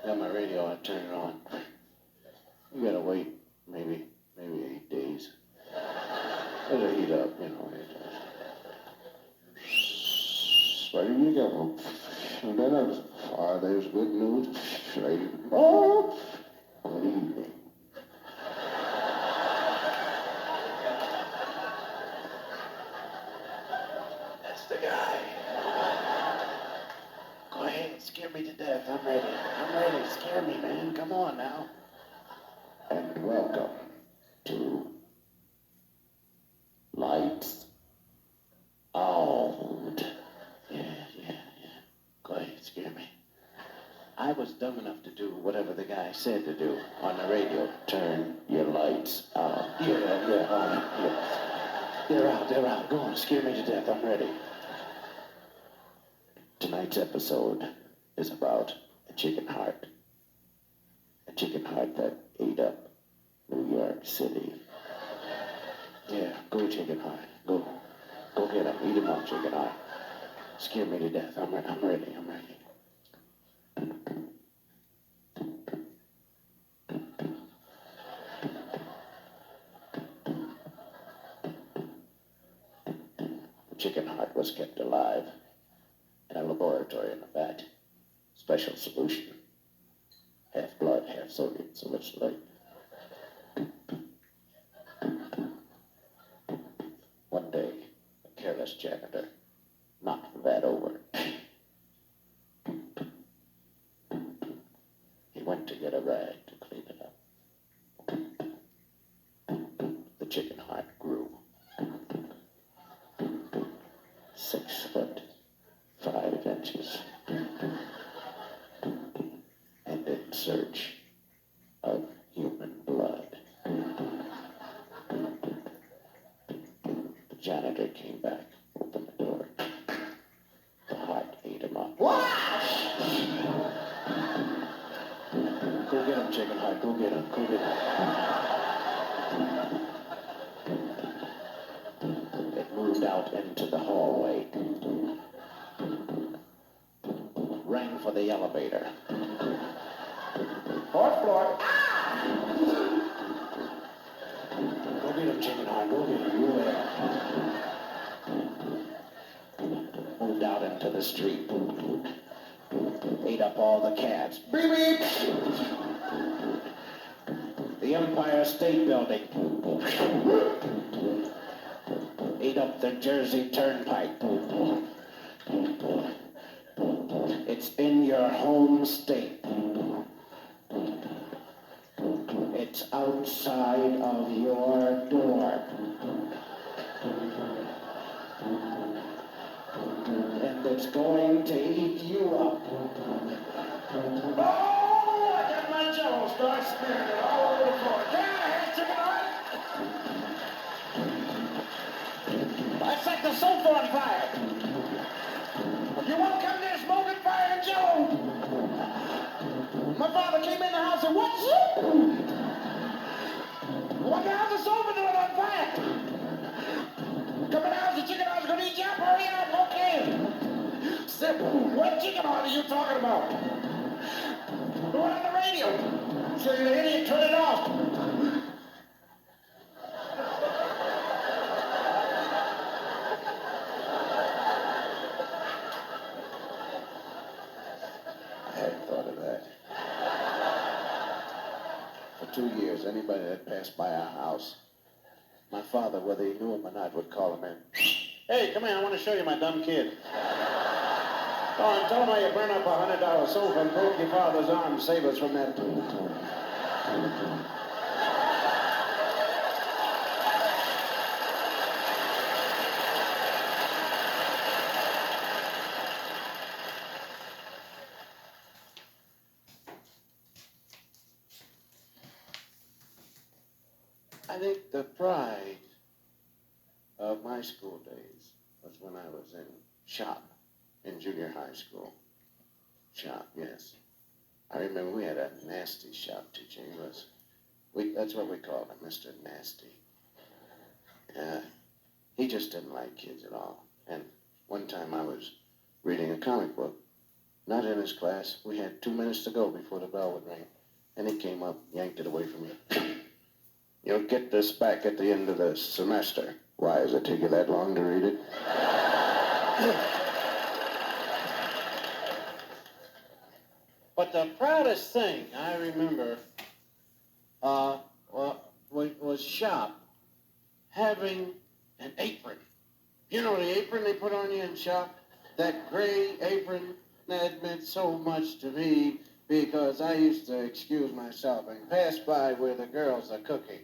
got my radio, I turn it on. You gotta wait maybe 8 days. It'll heat up, you know. Ready to go. And then there's good news. Ready. Oh, good evening. That's the guy. Go ahead, scare me to death. I'm ready. Scare me, man. Come on now. And welcome to Lights Out. Yeah. Go ahead, scare me. I was dumb enough to do whatever the guy said to do on the radio. Turn your lights out. Yeah, all right, yeah. They're out. Go on, scare me to death. I'm ready. Tonight's episode is about a chicken heart. A chicken heart that ate up New York City. Yeah, go chicken heart. Go get him. Eat him up, chicken heart. Scare me to death. I'm ready. The chicken heart was kept alive in a laboratory in the back. Special solution. Half blood, half sodium, so it's like... One day, a careless janitor knocked that over. He went to get a rag to clean it up. The chicken heart grew. 6 foot, 5 inches. And in search of human blood. The janitor came back, opened the door. The heart ate him up. What? Go get him, chicken heart. Go get him. It moved out into the hallway. Rang for the elevator. 4th floor. Go get him, chicken heart. Go get him. Moved out into the street. Ate up all the cabs. Beep, beep. The Empire State Building. Ate up the Jersey Turnpike. It's in your home state. It's outside of your door. And it's going to eat you up. Oh, I got my jello. Start smearing it all over the floor. Get out of here, chicken heart. I set the sofa on fire. You won't come near smoking fire and jello. My father came in the house and what's it? What the hell's the sofa doing on fire? Come in the house, the chicken heart's gonna eat you up. Hurry up, okay. What chicken heart are you talking about? The one on the radio. So you idiot, turn it off. I hadn't thought of that. For 2 years, anybody that passed by our house, my father, whether he knew him or not, would call him in. Hey, come here, I want to show you my dumb kid. Oh, and tell him how you burn up $100 sofa and broke your father's arm. Save us from that. I think the pride of my school days was when I was in shop in junior high school. Shop, yes. I remember we had a nasty shop teacher. That's what we called him, Mr. Nasty. He just didn't like kids at all. And one time I was reading a comic book, not in his class. We had 2 minutes to go before the bell would ring. And he came up, yanked it away from me. You'll get this back at the end of the semester. Why, does it take you that long to read it? But the proudest thing I remember was shop having an apron. You know the apron they put on you in shop? That gray apron, that meant so much to me because I used to excuse myself and pass by where the girls are cooking.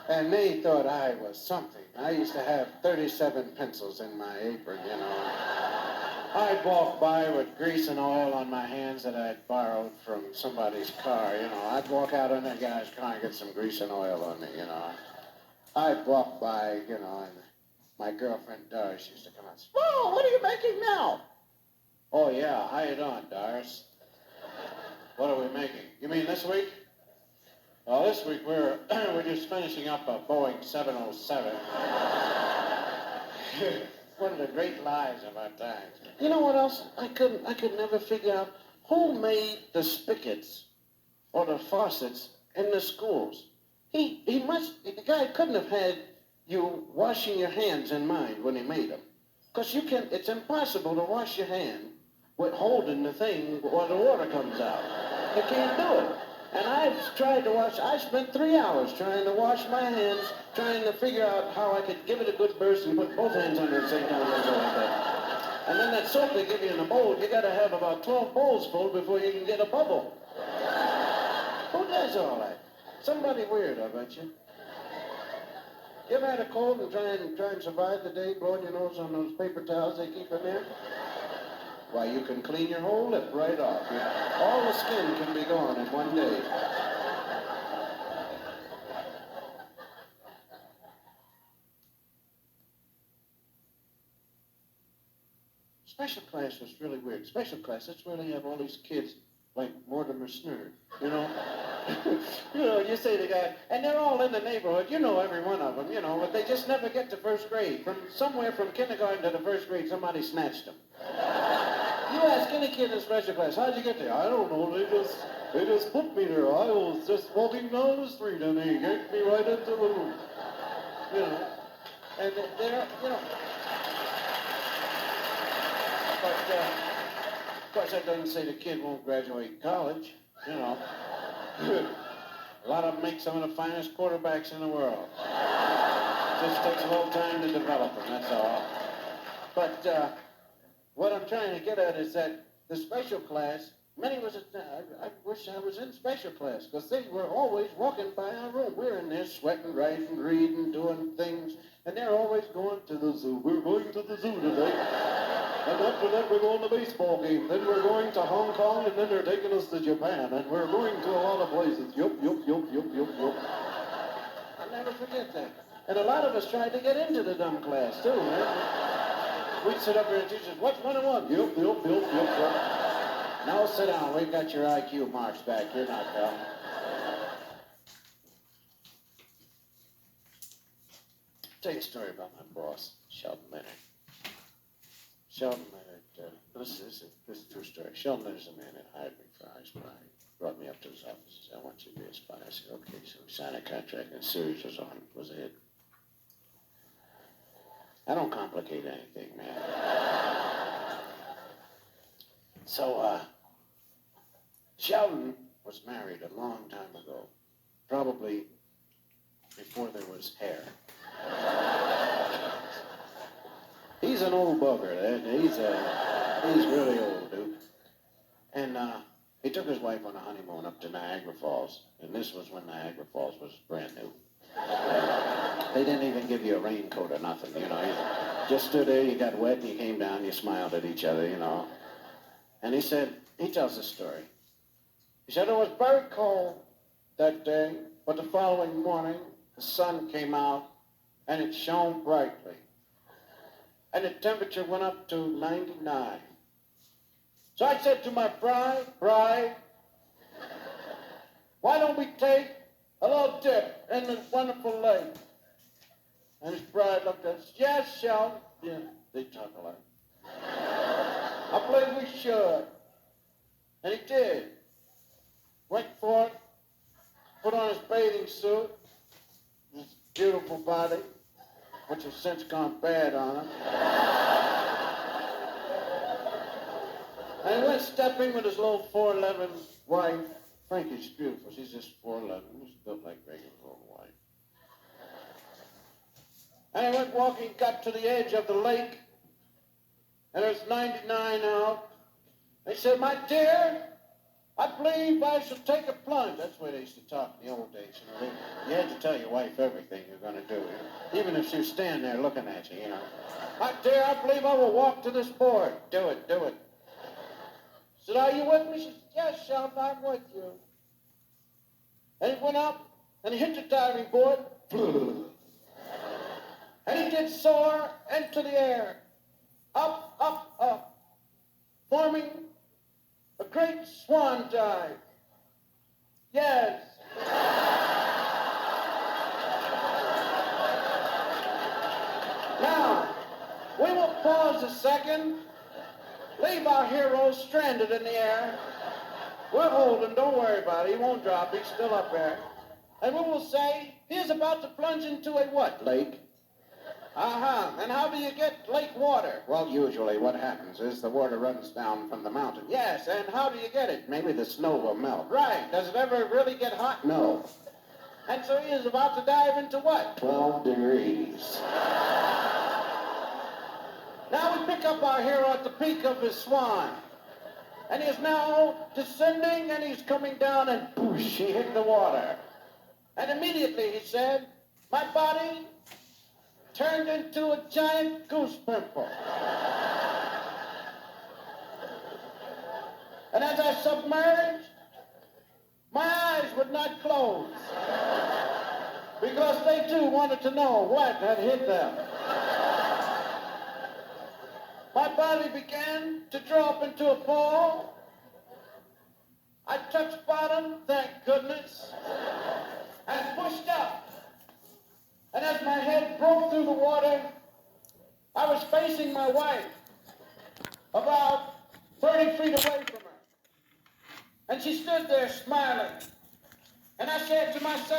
And they thought I was something. I used to have 37 pencils in my apron, you know. I'd walk by with grease and oil on my hands that I'd borrowed from somebody's car, you know. I'd walk out on that guy's car and get some grease and oil on me, you know. I'd walk by, you know, and my girlfriend Doris used to come out. "Whoa, what are you making now?" "Oh, yeah, how you doing, Doris?" "What are we making?" "You mean this week?" "Well, this week we're just finishing up a Boeing 707. One of the great lies of our times. You know what else? I could never figure out who made the spigots or the faucets in the schools. The guy couldn't have had you washing your hands in mind when he made them. Because it's impossible to wash your hand with holding the thing while the water comes out. You can't do it. And I spent 3 hours trying to wash my hands, trying to figure out how I could give it a good burst and put both hands under the same time and go like that. And then that soap they give you in a bowl, you gotta have about 12 bowls full before you can get a bubble. Who does all that? Somebody weird, I bet you. You ever had a cold and try and survive the day blowing your nose on those paper towels they keep in there? Why, you can clean your whole lip right off. All the skin can be gone in one day. Special class was really weird. Special class, that's where they have all these kids like Mortimer Snerd, you know? You know, you say the guy, and they're all in the neighborhood, you know every one of them, you know, but they just never get to first grade. From somewhere from kindergarten to the first grade, somebody snatched them. You ask any kid in special class, how'd you get there? I don't know, they just put me there. I was just walking down the street and they yanked me right into the room. You know, and they're, you know. But, of course, that doesn't say the kid won't graduate college, you know. A lot of them make some of the finest quarterbacks in the world. It just takes a little time to develop them, that's all. But what I'm trying to get at is that the special class, I wish I was in special class, because they were always walking by our room. We're in there sweating, writing, reading, doing things, and they're always going to the zoo. We're going to the zoo today. And after that, we're going to the baseball game. Then we're going to Hong Kong, and then they're taking us to Japan. And we're going to a lot of places. Yup. I'll never forget that. And a lot of us tried to get into the dumb class, too, man. We'd sit up here and teach us, what's 1 and 1? Yup. Now sit down. We've got your IQ marks back. You're not dumb. Tell you a story about my boss, Sheldon Leonard. Sheldon Leonard, this is a true story. Sheldon Leonard's the man that hired me for Ice Pride. Brought me up to his office and said, I want you to be a spy. I said, okay. So we signed a contract and the series was a hit. I don't complicate anything, man. So, Sheldon was married a long time ago, probably before there was hair. He's an old bugger. He's really old, dude. And he took his wife on a honeymoon up to Niagara Falls, and this was when Niagara Falls was brand new. They didn't even give you a raincoat or nothing, you know. You just stood there, you got wet, and you came down, you smiled at each other, you know. And he tells this story. He said, it was very cold that day, but the following morning, the sun came out, and it shone brightly. And the temperature went up to 99. So I said to my bride, why don't we take a little dip in this wonderful lake? And his bride looked at us, yes, Sheldon. Yeah, they talk a lot. I believe we he should. And he did. Went forth, put on his bathing suit, his beautiful body, which has since gone bad on him. And he went stepping with his little 4'11" wife. Frankie's beautiful. She's just 4'11". She's built like Reagan's little wife. And he went walking, got to the edge of the lake, and it was 99 out. They said, "My dear, I believe I should take a plunge." That's the way they used to talk in the old days. You know, you had to tell your wife everything you're going to do, you know? Even if she was standing there looking at you, you know. "My dear, I believe I will walk to this board." "Do it, do it." I said, "Are you with me?" She said, "Yes, Sheldon, I'm with you." And he went up and he hit the diving board. And he did soar into the air. Up, up, up. Forming a great swan dive. Yes. Now, we will pause a second, leave our hero stranded in the air. We'll hold him, don't worry about it. He won't drop, he's still up there. And we will say, he is about to plunge into a what? Lake. And how do you get lake water? Well, usually what happens is the water runs down from the mountain. Yes, and how do you get it? Maybe the snow will melt. Right. Does it ever really get hot? No. And so he is about to dive into what? 12 degrees. Now we pick up our hero at the peak of his swan. And he is now descending and he's coming down and poosh, he hit the water. And immediately he said, "My body turned into a giant goose pimple. And as I submerged, my eyes would not close because they too wanted to know what had hit them. My body began to drop into a ball. I touched bottom, thank goodness, and pushed up. And as my head broke through the water, I was facing my wife, about 30 feet away from her. And she stood there smiling. And I said to myself,